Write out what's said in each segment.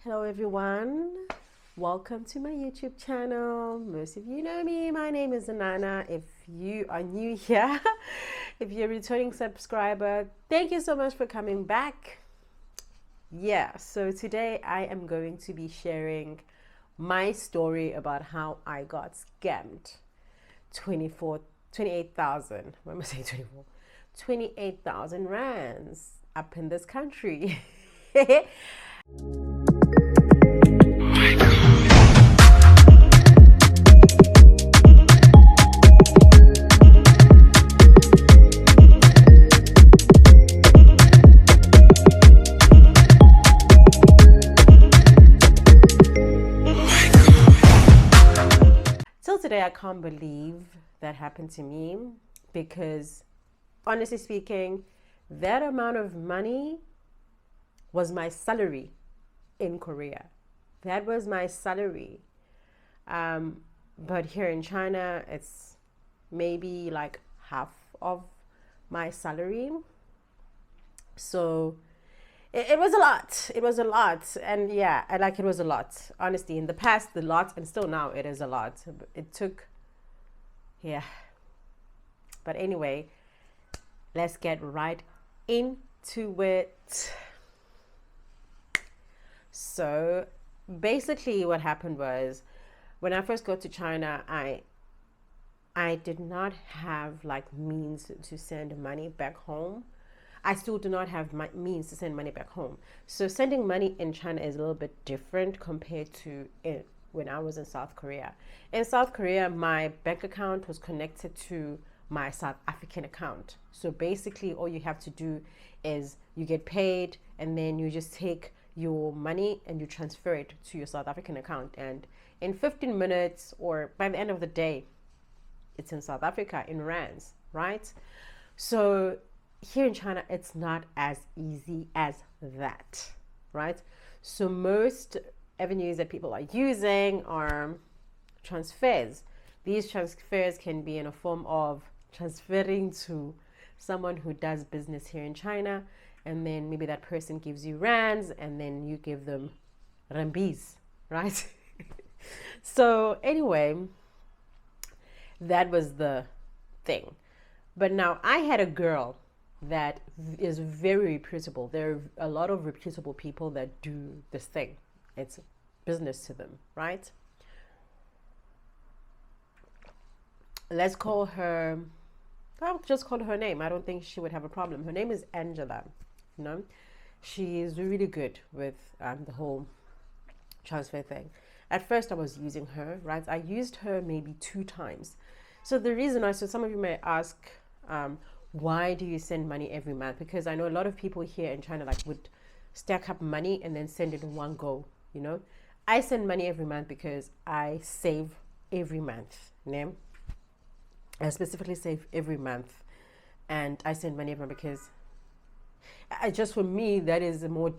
Hello everyone, welcome to my YouTube channel. Most of you know me, my name is Anana. If you are new here, if you're a returning subscriber, thank you so much for coming back. So today I am going to be sharing my story about how I got scammed 28,000, what am I saying 24? 28,000 rands up in this country. Till today, I can't believe that happened to me because, honestly speaking, that amount of money was my salary in Korea. That was my salary. But here in China, it's maybe like half of my salary. So it was a lot. It was a lot. And yeah, it was a lot. Honestly, in the past, a lot, and still now it is a lot. It took, yeah. But anyway, let's get right into it. So basically what happened was when I first got to China, I did not have like means to send money back home. I still do not have means to send money back home. So sending money in China is a little bit different compared to when I was in South Korea. In South Korea, my bank account was connected to my South African account. So basically all you have to do is you get paid and then you just take your money and you transfer it to your South African account, and in 15 minutes or by the end of the day it's in South Africa in rands, right? So here in China it's not as easy as that, right? So most avenues that people are using are transfers. These transfers can be in a form of transferring to someone who does business here in China, and then maybe that person gives you rands and then you give them rambis, right? So anyway, that was the thing. But now I had a girl that is very reputable. There are a lot of reputable people that do this thing. It's business to them, right? Let's call her, I'll just call her name. I don't think she would have a problem. Her name is Angela. You know, she is really good with the whole transfer thing. At first I was using her, right? I used her maybe 2 times. So the reason so some of you may ask, why do you send money every month? Because I know a lot of people here in China like would stack up money and then send it in one go, you know. I send money every month because I save every month, you know? I specifically save every month, and I send money every month because just for me that is a more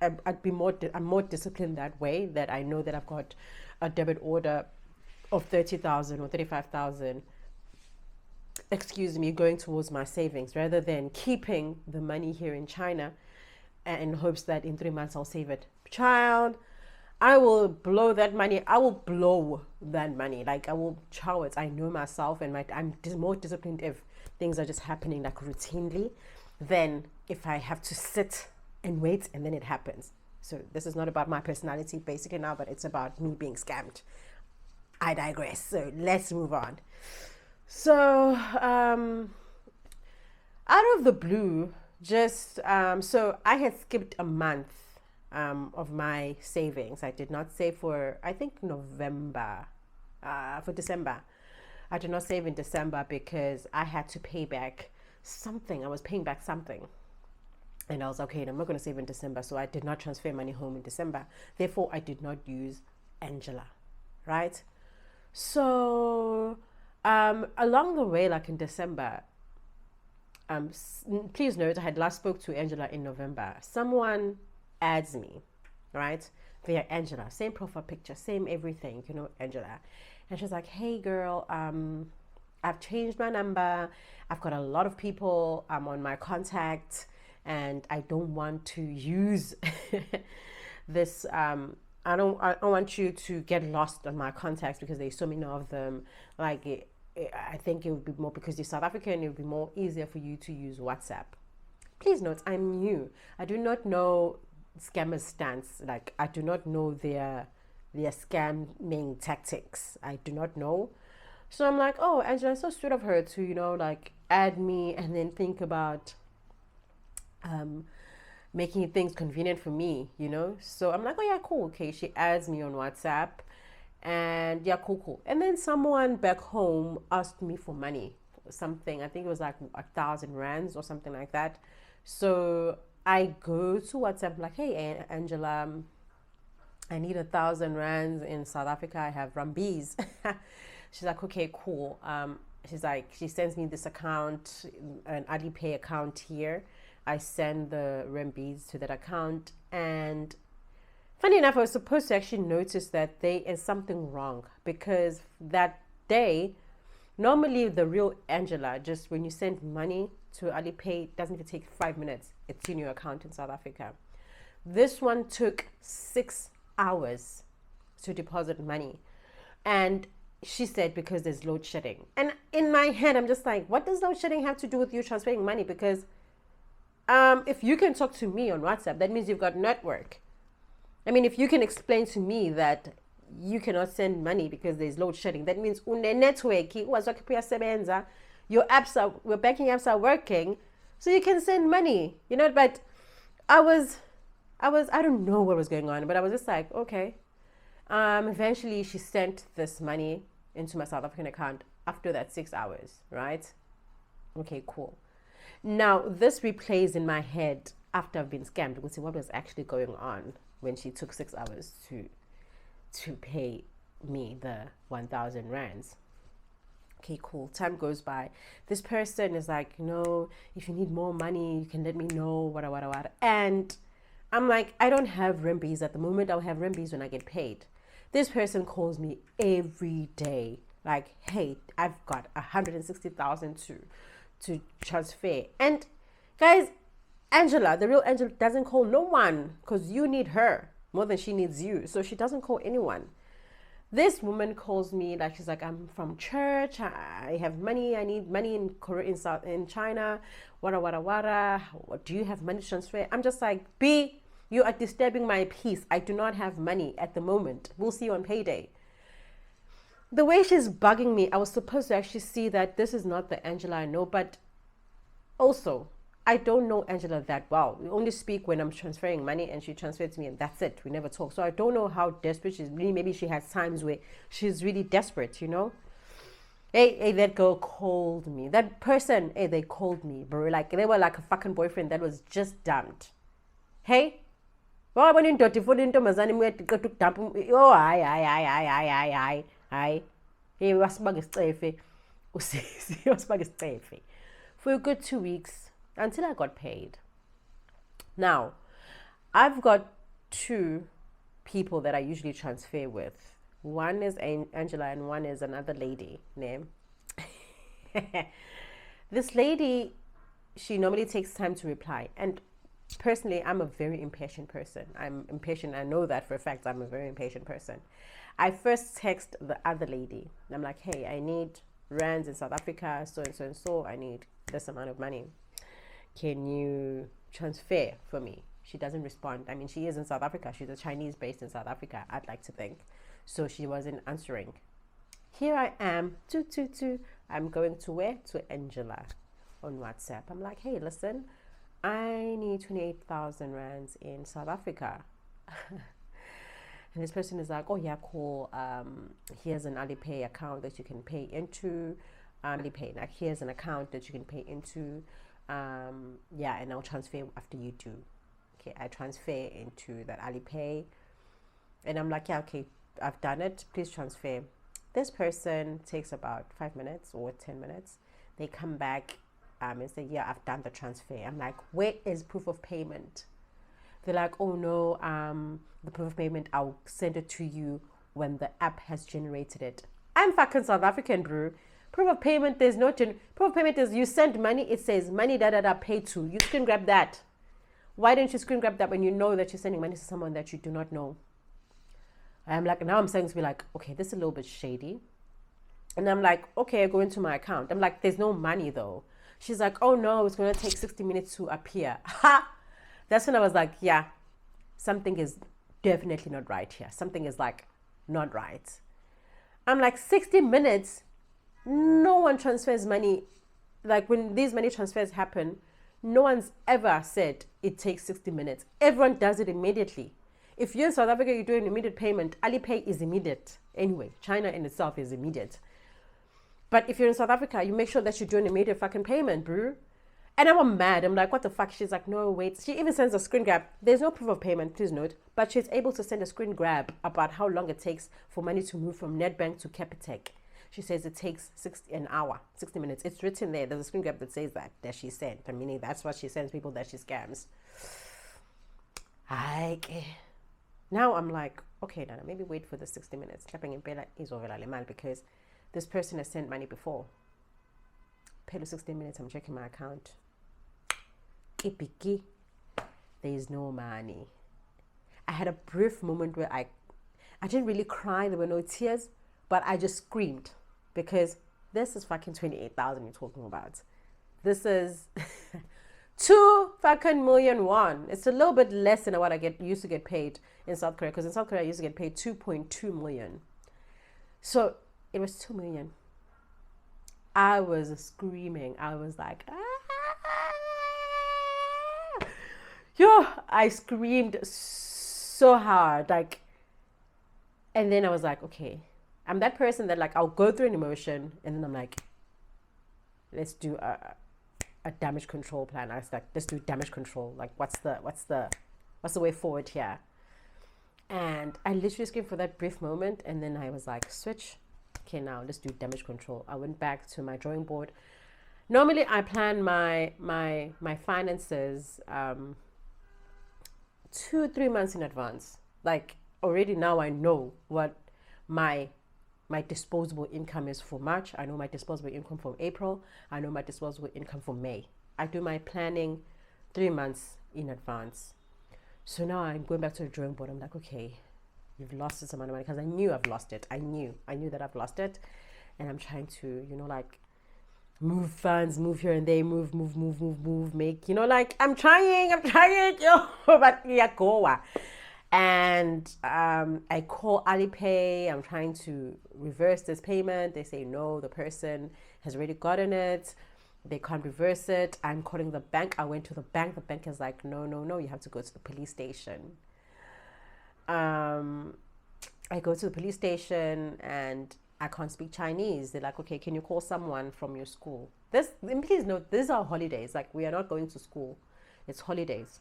I'm more disciplined that way, that I know that I've got a debit order of 30,000 or 35,000, excuse me, going towards my savings, rather than keeping the money here in China in hopes that in 3 months I'll save it. Child, I will blow that money. I will blow that money. Like I will chow it. I know myself, and I'm more disciplined if things are just happening like routinely than if I have to sit and wait and then it happens. So this is not about my personality basically now, but it's about me being scammed. I digress. So let's move on. So out of the blue, just so I had skipped a month of my savings. I did not save for, I think, November, for December. I did not save in December because I had to pay back something. I was paying back something. And I was okay, I'm not going to save in December. So I did not transfer money home in December. Therefore, I did not use Angela, right? So along the way, like in December, please note I had last spoke to Angela in November. Someone adds me, right? Via Angela, same profile picture, same everything, you know, Angela. And she's like, hey girl, I've changed my number. I've got a lot of people on my contact, and I don't want to use this, I don't want you to get lost on my contacts because there's so many of them. Like, I think it would be more, because you're South African, it would be more easier for you to use WhatsApp. Please note, I'm new. I do not know scammers' stance. Like, I do not know their scamming tactics. I do not know. So I'm like, oh, Angela, it's so sweet of her to, like, add me and then think about making things convenient for me, So I'm like, oh yeah, cool. Okay, she adds me on WhatsApp, and yeah, cool. And then someone back home asked me for money, something. I think it was like 1,000 rands or something like that. So I go to WhatsApp, like, hey, Angela, I need 1,000 rands in South Africa. I have Rambees. She's like, okay, cool. She's like, she sends me this account, an Alipay account here. I send the Rambees to that account, and funny enough, I was supposed to actually notice that there is something wrong, because that day, normally the real Angela, just when you send money to Alipay, it doesn't even take 5 minutes. It's in your account in South Africa. This one took 6 hours to deposit money, and she said because there's load shedding. And in my head, I'm just like, what does load shedding have to do with you transferring money? Because if you can talk to me on WhatsApp, that means you've got network. I mean, if you can explain to me that you cannot send money because there's load shedding, that means your apps your banking apps are working, so you can send money. But I don't know what was going on, but I was just like, okay. Eventually she sent this money into my South African account after that 6 hours, right? Okay, cool. Now, this replays in my head after I've been scammed. We'll see what was actually going on when she took 6 hours to pay me the 1,000 rands. Okay, cool. Time goes by. This person is like, if you need more money, you can let me know, what. And I'm like, I don't have Rambees at the moment. I'll have Rambees when I get paid. This person calls me every day. Like, hey, I've got 160,000 to transfer. And guys, Angela, the real Angela, doesn't call no one, because you need her more than she needs you. So she doesn't call anyone. This woman calls me, like, she's like, I'm from church. I have money. I need money in China. Wada. Do you have money to transfer? I'm just like, B, you are disturbing my peace. I do not have money at the moment. We'll see you on payday. The way she's bugging me, I was supposed to actually see that this is not the Angela I know, but also, I don't know Angela that well. We only speak when I'm transferring money, and she transferred to me, and that's it. We never talk. So I don't know how desperate she's really. Maybe she has times where she's really desperate, Hey, that girl called me. That person, hey, they called me, bro. Like, they were like a fucking boyfriend that was just dumped. Hey? Oh, hayi wasibanga isicefe usisi wasibanga isicefe for a good 2 weeks until I got paid. Now, I've got 2 people that I usually transfer with. One is Angela and one is another lady name. This lady, she normally takes time to reply, and personally, I'm a very impatient person. I'm impatient. I know that for a fact. I'm a very impatient person. I first text the other lady. And I'm like, hey, I need rands in South Africa, so and so and so. I need this amount of money. Can you transfer for me? She doesn't respond. I mean, she is in South Africa. She's a Chinese based in South Africa, I'd like to think. So she wasn't answering. Here I am, I'm going to where? To Angela on WhatsApp. I'm like, hey, listen, I need 28,000 rands in South Africa. And this person is like, oh yeah, cool. Here's an Alipay account that you can pay into. Alipay, like, here's an account that you can pay into. Yeah, and I'll transfer after you do. Okay, I transfer into that Alipay. And I'm like, yeah, okay, I've done it. Please transfer. This person takes about 5 minutes or 10 minutes. They come back and say, yeah, I've done the transfer. I'm like, where is proof of payment? They're like, oh no, the proof of payment, I'll send it to you when the app has generated it. I'm fucking South African, bro. Proof of payment, there's no proof of payment is you send money, it says money paid to. You can grab that. Why didn't you screen grab that when you know that you're sending money to someone that you do not know? I'm like, now I'm starting to be like, okay, this is a little bit shady. And I'm like, okay, I go into my account. I'm like, there's no money though. She's like, oh no, it's going to take 60 minutes to appear. Ha! That's when I was like, yeah, something is definitely not right here. Something is like not right. I'm like, 60 minutes? No one transfers money. Like when these money transfers happen, no one's ever said it takes 60 minutes. Everyone does it immediately. If you're in South Africa, you're doing immediate payment. Alipay is immediate. Anyway, China in itself is immediate. But if you're in South Africa, you make sure that you're doing immediate fucking payment, bro. And I'm mad. I'm like, what the fuck? She's like, no, wait. She even sends a screen grab. There's no proof of payment, please note. But she's able to send a screen grab about how long it takes for money to move from Nedbank to Capitec. She says it takes 60 minutes. It's written there. There's a screen grab that says that she sent. I mean, that's what she sends people that she scams. Now I'm like, okay, Nana, maybe wait for the 60 minutes. Clapping in Bela is over because this person has sent money before. Pay the 60 minutes, I'm checking my account. There is no money. I had a brief moment where I didn't really cry. There were no tears, but I just screamed because this is fucking 28,000 you're talking about. This is 2 fucking million won. It's a little bit less than what I used to get paid in South Korea, because in South Korea I used to get paid 2.2 million. So it was 2 million. I was screaming. I was like, I screamed so hard, like, and then I was like, okay, I'm that person that like I'll go through an emotion and then I'm like, let's do a damage control plan. I was like, let's do damage control. Like, what's the way forward here? And I literally screamed for that brief moment, and then I was like, switch. Okay, now let's do damage control. I went back to my drawing board. Normally, I plan my finances 2-3 months in advance. Like already now, I know what my disposable income is for March. I know my disposable income for April. I know my disposable income for May. I do my planning 3 months in advance. So now I'm going back to the drawing board. I'm like, okay, you've lost this amount of money, because I knew I've lost it. I knew that I've lost it, and I'm trying to, like, move funds, move here and there, move, make, like, I'm trying, but yeah, go. And I call Alipay. I'm trying to reverse this payment. They say no, the person has already gotten it. They can't reverse it. I'm calling the bank. I went to the bank. The bank is like, no, you have to go to the police station. I go to the police station and I can't speak Chinese. They're like, okay, can you call someone from your school? Please note, these are holidays. Like, we are not going to school. It's holidays.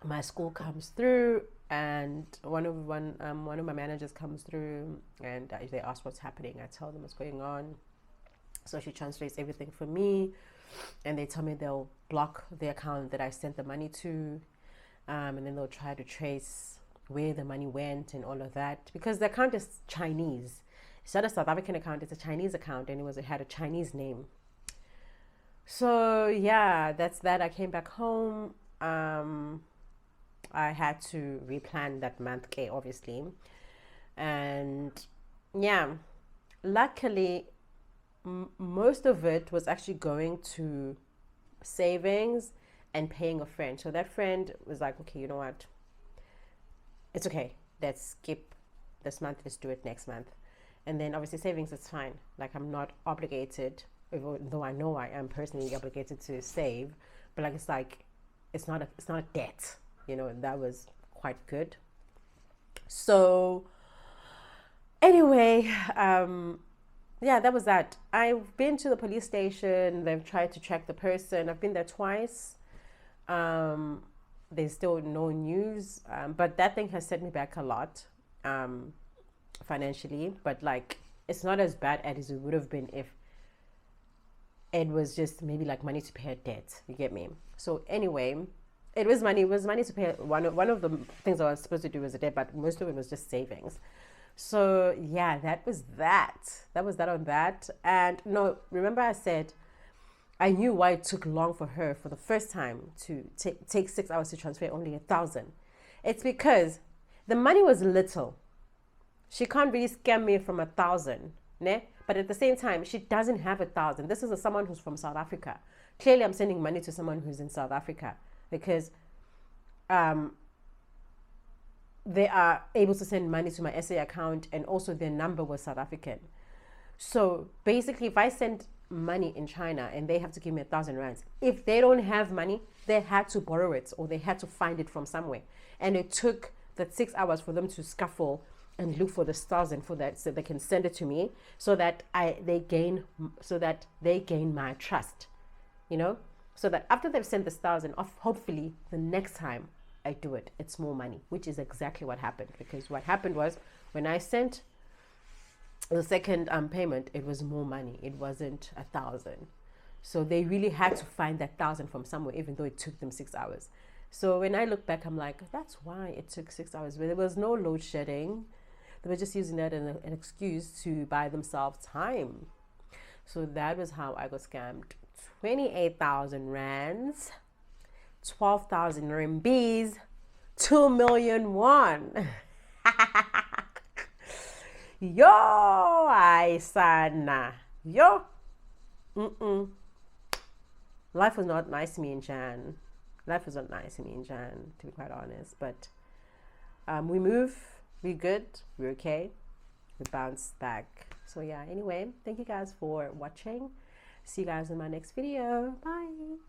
My school comes through, and one of my managers comes through, and they ask what's happening. I tell them what's going on. So she translates everything for me, and they tell me they'll block the account that I sent the money to, and then they'll try to trace where the money went and all of that, because the account is Chinese. It's not a South African account, it's a Chinese account, and it had a Chinese name. So yeah, that's that. I came back home. I had to replan that month, okay, obviously. And yeah, luckily, most of it was actually going to savings and paying a friend. So that friend was like, okay, you know what? It's okay. Let's skip this month. Let's do it next month. And then obviously savings is fine. Like, I'm not obligated, though I know I am personally obligated to save. But like, it's not a debt. That was quite good. So anyway, yeah, that was that. I've been to the police station. They've tried to track the person. I've been there twice. There's still no news. But that thing has set me back a lot financially. But like, it's not as bad as it would have been if it was just maybe like money to pay a debt. You get me? So anyway, it was money to pay. One of the things I was supposed to do was a debt, but most of it was just savings. So yeah, that was that. That was that on that. And no, remember I said I knew why it took long for her for the first time to take 6 hours to transfer only 1,000. It's because the money was little. She can't really scam me from 1,000, ne? But at the same time, she doesn't have 1,000. This is someone who's from South Africa. Clearly, I'm sending money to someone who's in South Africa because they are able to send money to my SA account, and also their number was South African. So basically, if I send money in China and they have to give me 1,000 rands, if they don't have money, they had to borrow it or they had to find it from somewhere. And it took that 6 hours for them to scuffle and look for the 1,000 for that, so they can send it to me, so that they gain my trust, you know, so that after they've sent this 1,000 off, hopefully the next time I do it, it's more money, which is exactly what happened. Because what happened was, when I sent the second payment, it was more money. It wasn't 1,000. So they really had to find that 1,000 from somewhere, even though it took them 6 hours. So when I look back, I'm like, that's why it took 6 hours. But there was no load shedding. They were just using that as an excuse to buy themselves time. So that was how I got scammed. 28,000 rands, 12,000 RMBs, 2 million won. Yo, I sana. Yo. Life was not nice to me in Jan. Life was not nice to me in Jan, to be quite honest. But we move, we're good, we're okay, we bounce back. So yeah, anyway, thank you guys for watching. See you guys in my next video. Bye.